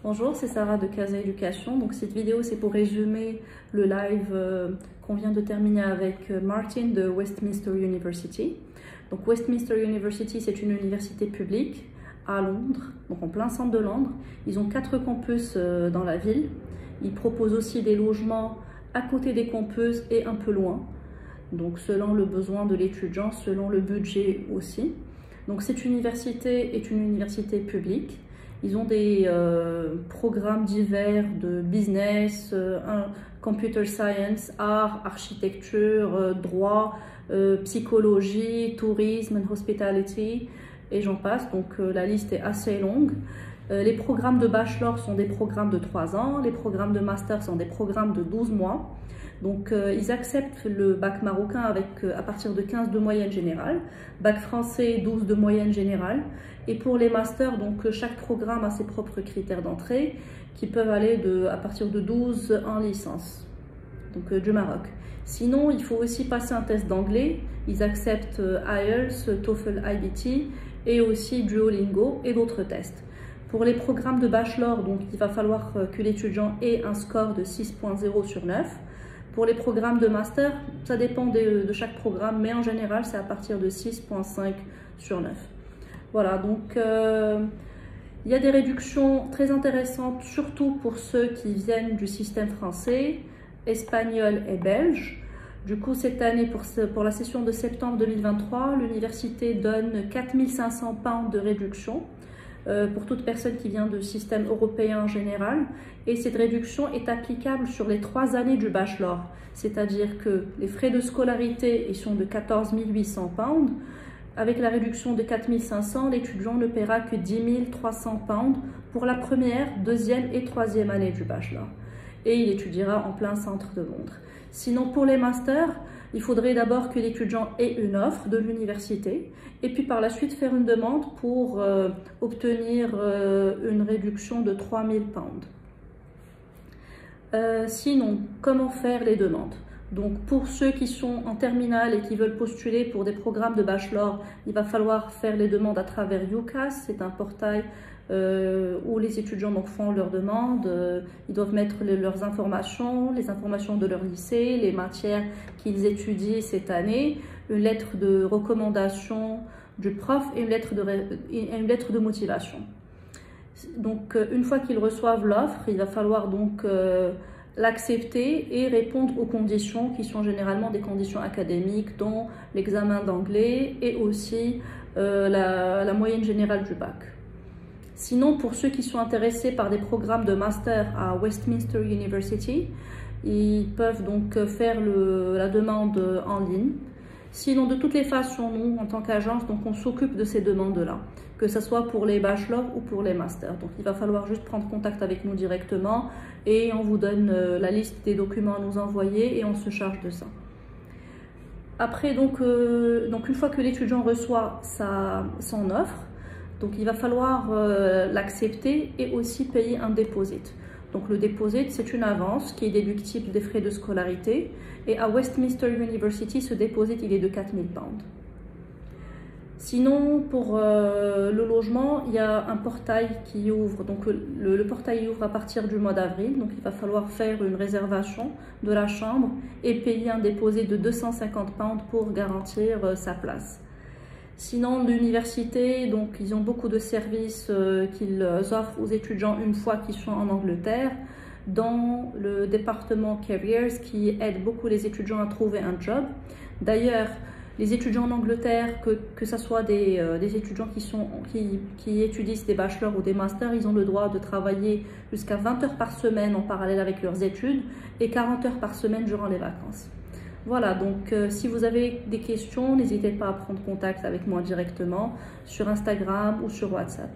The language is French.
Bonjour, c'est Sarah de Casa Éducation. Donc cette vidéo c'est pour résumer le live qu'on vient de terminer avec Martin de Westminster University. Donc Westminster University, c'est une université publique à Londres, donc en plein centre de Londres. Ils ont 4 campus dans la ville. Ils proposent aussi des logements à côté des campus et un peu loin. Donc selon le besoin de l'étudiant, selon le budget aussi. Donc cette université est une université publique. Ils ont des programmes divers de business, computer science, art, architecture, droit, psychologie, tourisme and hospitality, et j'en passe. Donc la liste est assez longue. Les programmes de bachelor sont des programmes de 3 ans, les programmes de master sont des programmes de 12 mois. Donc ils acceptent le bac marocain avec à partir de 15 de moyenne générale, bac français 12 de moyenne générale. Et pour les masters, donc chaque programme a ses propres critères d'entrée qui peuvent aller à partir de 12 en licence, donc du Maroc. Sinon, il faut aussi passer un test d'anglais. Ils acceptent IELTS, TOEFL, IBT et aussi Duolingo et d'autres tests. Pour les programmes de bachelor, donc il va falloir que l'étudiant ait un score de 6.0 sur 9. Pour les programmes de master, ça dépend de chaque programme, mais en général, c'est à partir de 6.5 sur 9. Voilà, donc il y a des réductions très intéressantes, surtout pour ceux qui viennent du système français, espagnol et belge. Du coup, cette année, pour la session de septembre 2023, l'université donne 4 500 pounds de réduction pour toute personne qui vient de système européen en général. Et cette réduction est applicable sur les 3 années du bachelor. C'est-à-dire que les frais de scolarité ils sont de 14 800 pounds. Avec la réduction de 4 500, l'étudiant ne paiera que 10 300 pounds pour la première, deuxième et troisième année du bachelor. Et il étudiera en plein centre de Londres. Sinon, pour les masters, il faudrait d'abord que l'étudiant ait une offre de l'université et puis par la suite faire une demande pour obtenir une réduction de 3 000 pounds. Sinon, comment faire les demandes? Donc pour ceux qui sont en terminale et qui veulent postuler pour des programmes de bachelor, il va falloir faire les demandes à travers UCAS. C'est un portail où les étudiants donc, font leurs demandes. Ils doivent mettre leurs informations, les informations de leur lycée, les matières qu'ils étudient cette année, une lettre de recommandation du prof et une lettre de motivation. Donc une fois qu'ils reçoivent l'offre, il va falloir donc l'accepter et répondre aux conditions qui sont généralement des conditions académiques, dont l'examen d'anglais et aussi la moyenne générale du bac. Sinon, pour ceux qui sont intéressés par des programmes de master à Westminster University, ils peuvent donc faire la demande en ligne. Sinon, de toutes les façons, nous, en tant qu'agence, donc on s'occupe de ces demandes-là, que ce soit pour les bachelors ou pour les masters. Donc, il va falloir juste prendre contact avec nous directement et on vous donne la liste des documents à nous envoyer et on se charge de ça. Après, donc une fois que l'étudiant reçoit son offre, donc il va falloir l'accepter et aussi payer un deposit. Donc le deposit, c'est une avance qui est déductible des frais de scolarité. Et à Westminster University, ce deposit, il est de 4 000 pounds. Sinon, pour le logement, il y a un portail qui ouvre. Donc le portail ouvre à partir du mois d'avril. Donc il va falloir faire une réservation de la chambre et payer un deposit de 250 pounds pour garantir sa place. Sinon, l'université, donc ils ont beaucoup de services qu'ils offrent aux étudiants une fois qu'ils sont en Angleterre, dans le département Careers qui aide beaucoup les étudiants à trouver un job. D'ailleurs, les étudiants en Angleterre, que ce soit des étudiants qui étudient des bachelors ou des masters, ils ont le droit de travailler jusqu'à 20 heures par semaine en parallèle avec leurs études et 40 heures par semaine durant les vacances. Voilà, donc si vous avez des questions, n'hésitez pas à prendre contact avec moi directement sur Instagram ou sur WhatsApp.